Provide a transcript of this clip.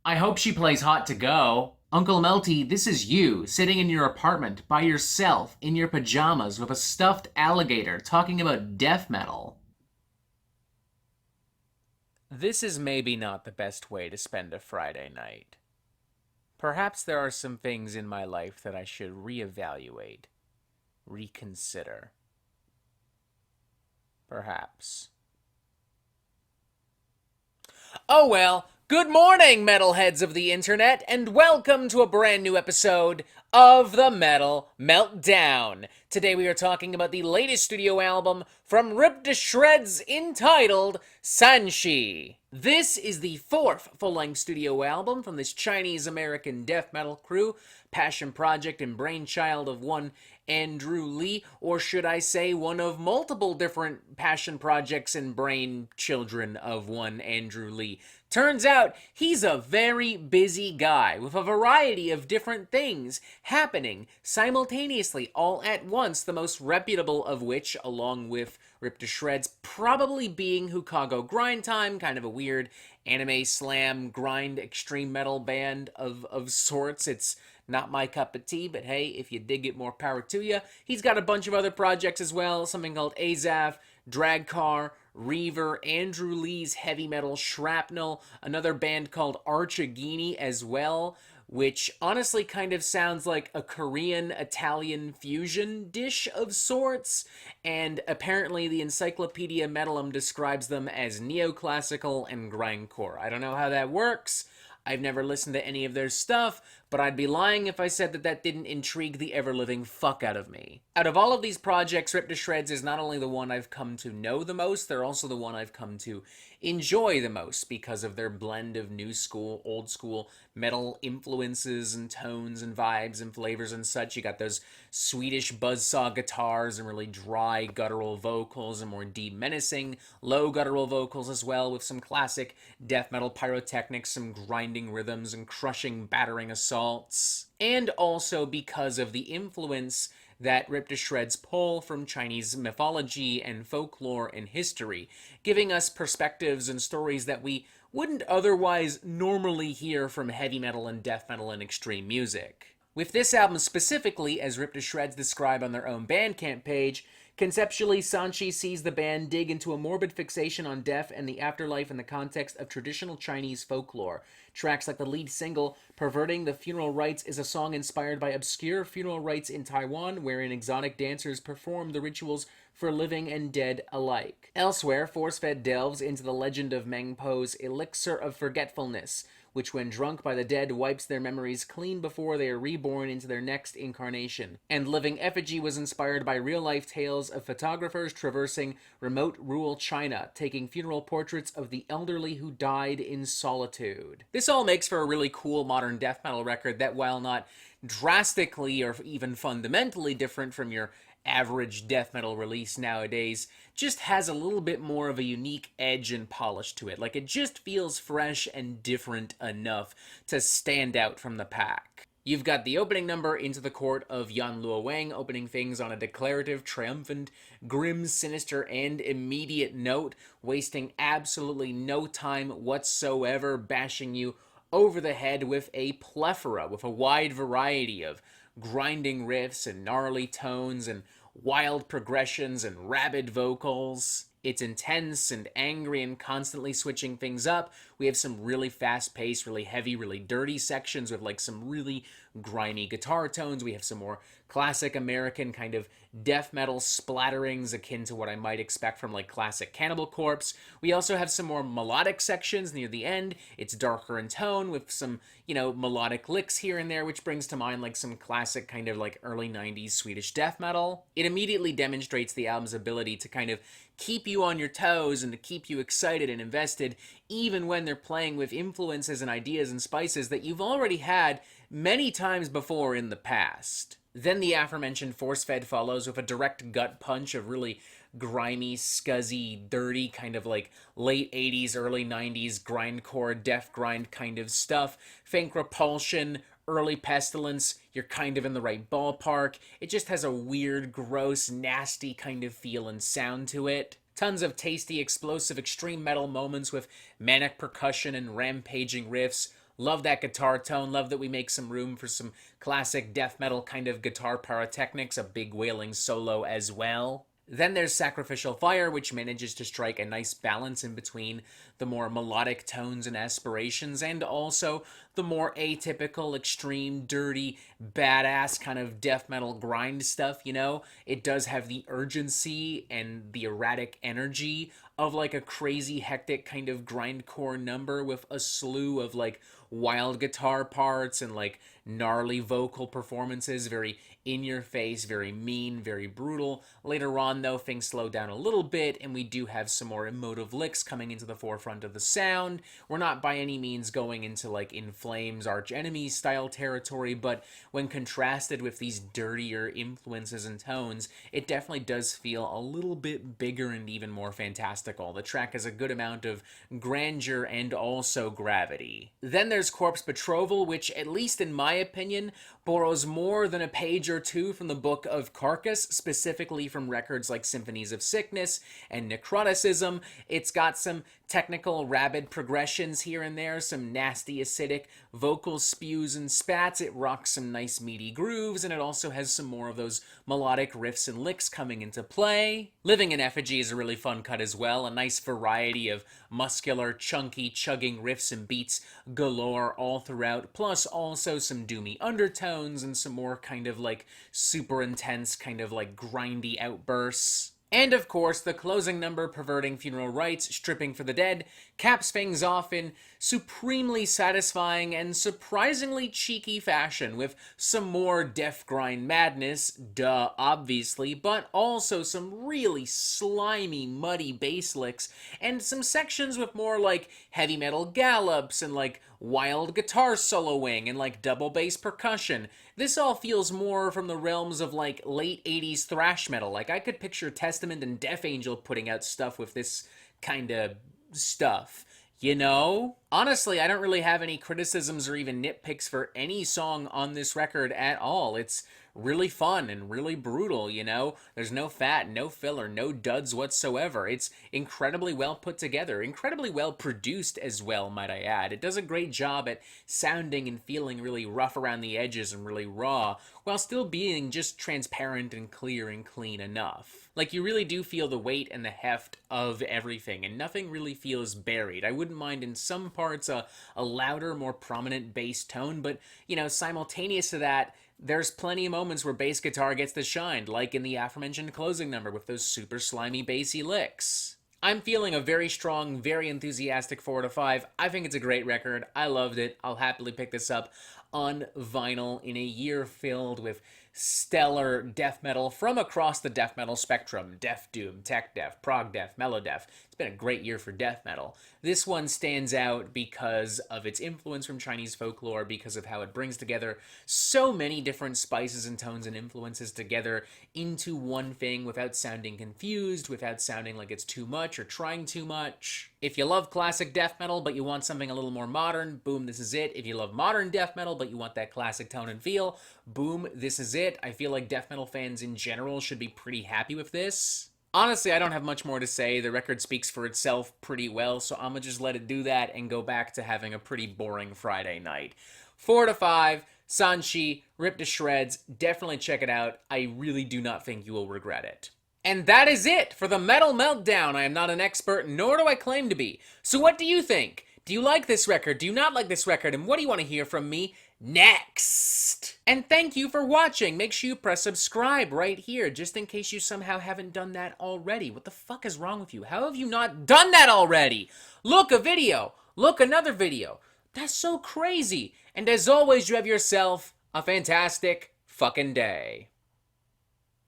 I hope she plays Hot to Go. Uncle Melty, this is you, sitting in your apartment by yourself in your pajamas with a stuffed alligator talking about death metal. This is maybe not the best way to spend a Friday night. Perhaps there are some things in my life that I should reevaluate, reconsider. Perhaps. Oh well, good morning, metalheads of the internet, and welcome to a brand new episode of the Metal Meltdown. Today we are talking about the latest studio album from Ripped to Shreds entitled Sanshi. This is the fourth full-length studio album from this Chinese-American death metal crew, passion project and brainchild of one Andrew Lee, or should I say one of multiple different passion projects and brain children of one Andrew Lee. Turns out he's a very busy guy with a variety of different things happening simultaneously all at once, the most reputable of which, along with Ripped to Shreds, probably being Hukago Grind Time, kind of a weird anime slam grind extreme metal band of sorts. It's not my cup of tea, but hey, if you dig it, more power to you. He's got a bunch of other projects as well, something called Azaf, Dragcar, Reaver, Andrew Lee's heavy metal Shrapnel, another band called Archagini as well, which honestly kind of sounds like a Korean-Italian fusion dish of sorts, and apparently the Encyclopedia Metalum describes them as neoclassical and grindcore. I don't know how that works. I've never listened to any of their stuff, but I'd be lying if I said that that didn't intrigue the ever-living fuck out of me. Out of all of these projects, Ripped to Shreds is not only the one I've come to know the most, they're also the one I've come to enjoy the most because of their blend of new school, old school metal influences and tones and vibes and flavors and such. You got those Swedish buzzsaw guitars and really dry guttural vocals and more deep menacing low guttural vocals as well, with some classic death metal pyrotechnics, some grinding rhythms and crushing battering assaults. And also because of the influence that Ripped to Shreds pull from Chinese mythology and folklore and history, giving us perspectives and stories that we wouldn't otherwise normally hear from heavy metal and death metal and extreme music. With this album specifically, as Ripped to Shreds describe on their own Bandcamp page, conceptually, Sanshi sees the band dig into a morbid fixation on death and the afterlife in the context of traditional Chinese folklore. Tracks like the lead single, Perverting the Funeral Rites, is a song inspired by obscure funeral rites in Taiwan, wherein exotic dancers perform the rituals for living and dead alike. Elsewhere, Force-Fed delves into the legend of Meng Po's Elixir of Forgetfulness, which when drunk by the dead wipes their memories clean before they are reborn into their next incarnation. And Living Effigy was inspired by real-life tales of photographers traversing remote rural China, taking funeral portraits of the elderly who died in solitude. This all makes for a really cool modern death metal record that, while not drastically or even fundamentally different from your average death metal release nowadays, just has a little bit more of a unique edge and polish to it. Like, it just feels fresh and different enough to stand out from the pack. You've got the opening number, Into the Court of Yan Luo Wang, opening things on a declarative, triumphant, grim, sinister, and immediate note, wasting absolutely no time whatsoever, bashing you over the head with a plethora, with a wide variety of grinding riffs and gnarly tones and wild progressions and rabid vocals. It's intense and angry and constantly switching things up. We have some really fast-paced, really heavy, really dirty sections with like some really grimy guitar tones. We have some more classic American kind of death metal splatterings akin to what I might expect from like classic Cannibal Corpse. We also have some more melodic sections near the end. It's darker in tone with some, melodic licks here and there, which brings to mind like some classic kind of like early 90s Swedish death metal. It immediately demonstrates the album's ability to kind of keep you on your toes and to keep you excited and invested, even when they're playing with influences and ideas and spices that you've already had many times before in the past. Then the aforementioned Force-Fed follows with a direct gut punch of really grimy, scuzzy, dirty, kind of like late 80s, early 90s grindcore, death grind kind of stuff. Think Repulsion, early Pestilence, you're kind of in the right ballpark. It just has a weird, gross, nasty kind of feel and sound to it. Tons of tasty, explosive, extreme metal moments with manic percussion and rampaging riffs. Love that guitar tone. Love that we make some room for some classic death metal kind of guitar pyrotechnics, a big wailing solo as well. Then there's Sacrificial Fire, which manages to strike a nice balance in between the more melodic tones and aspirations and also the more atypical, extreme, dirty, badass kind of death metal grind stuff, you know? It does have the urgency and the erratic energy of like a crazy, hectic kind of grindcore number with a slew of like wild guitar parts and like gnarly vocal performances, very in your face, very mean, very brutal. Later on, though, things slow down a little bit, and we do have some more emotive licks coming into the forefront of the sound. We're not by any means going into like In Flames, Arch Enemy style territory, but when contrasted with these dirtier influences and tones, it definitely does feel a little bit bigger and even more fantastical. The track has a good amount of grandeur and also gravity. Then there's Corpse Betrothal, which, at least in my opinion, borrows more than a page or two from the Book of Carcass, specifically from records like Symphonies of Sickness and Necroticism. It's got some technical rabid progressions here and there, some nasty acidic vocal spews and spats. It rocks some nice meaty grooves, and it also has some more of those melodic riffs and licks coming into play. Living in Effigy is a really fun cut as well, a nice variety of muscular, chunky, chugging riffs and beats galore all throughout, plus also some doomy undertones and some more kind of like super intense, kind of like grindy outbursts. And of course, the closing number, Perverting Funeral Rites, Stripping for the Dead, caps things off in supremely satisfying and surprisingly cheeky fashion, with some more death grind madness, duh, obviously, but also some really slimy, muddy bass licks, and some sections with more like heavy metal gallops and like wild guitar soloing and like double bass percussion. This all feels more from the realms of like late 80s thrash metal. Like I could picture Testament and Death Angel putting out stuff with this kind of stuff. You know? Honestly, I don't really have any criticisms or even nitpicks for any song on this record at all. It's really fun and really brutal, you know? There's no fat, no filler, no duds whatsoever. It's incredibly well put together, incredibly well produced as well, might I add. It does a great job at sounding and feeling really rough around the edges and really raw, while still being just transparent and clear and clean enough. Like, you really do feel the weight and the heft of everything, and nothing really feels buried. I wouldn't mind in some parts a louder, more prominent bass tone, but, you know, simultaneous to that, there's plenty of moments where bass guitar gets the shine, like in the aforementioned closing number with those super slimy bassy licks. I'm feeling a very strong, very enthusiastic 4 to 5. I think it's a great record. I loved it. I'll happily pick this up on vinyl in a year filled with stellar death metal from across the death metal spectrum. Death doom, tech death, prog death, melodeath. It's been a great year for death metal. This one stands out because of its influence from Chinese folklore, because of how it brings together so many different spices and tones and influences together into one thing without sounding confused, without sounding like it's too much or trying too much. If you love classic death metal but you want something a little more modern, boom, this is it. If you love modern death metal but you want that classic tone and feel, boom, this is it. I feel like death metal fans in general should be pretty happy with this. Honestly, I don't have much more to say. The record speaks for itself pretty well, so I'm gonna just let it do that and go back to having a pretty boring Friday night. 4 to 5, Sanshi, ripped to shreds. Definitely check it out. I really do not think you will regret it. And that is it for the Metal Meltdown. I am not an expert, nor do I claim to be. So what do you think? Do you like this record? Do you not like this record? And what do you want to hear from me next? And thank you for watching. Make sure you press subscribe right here, just in case you somehow haven't done that already. What the fuck is wrong with you? How have you not done that already? Look a video. Look another video. That's so crazy. And as always, you have yourself a fantastic fucking day.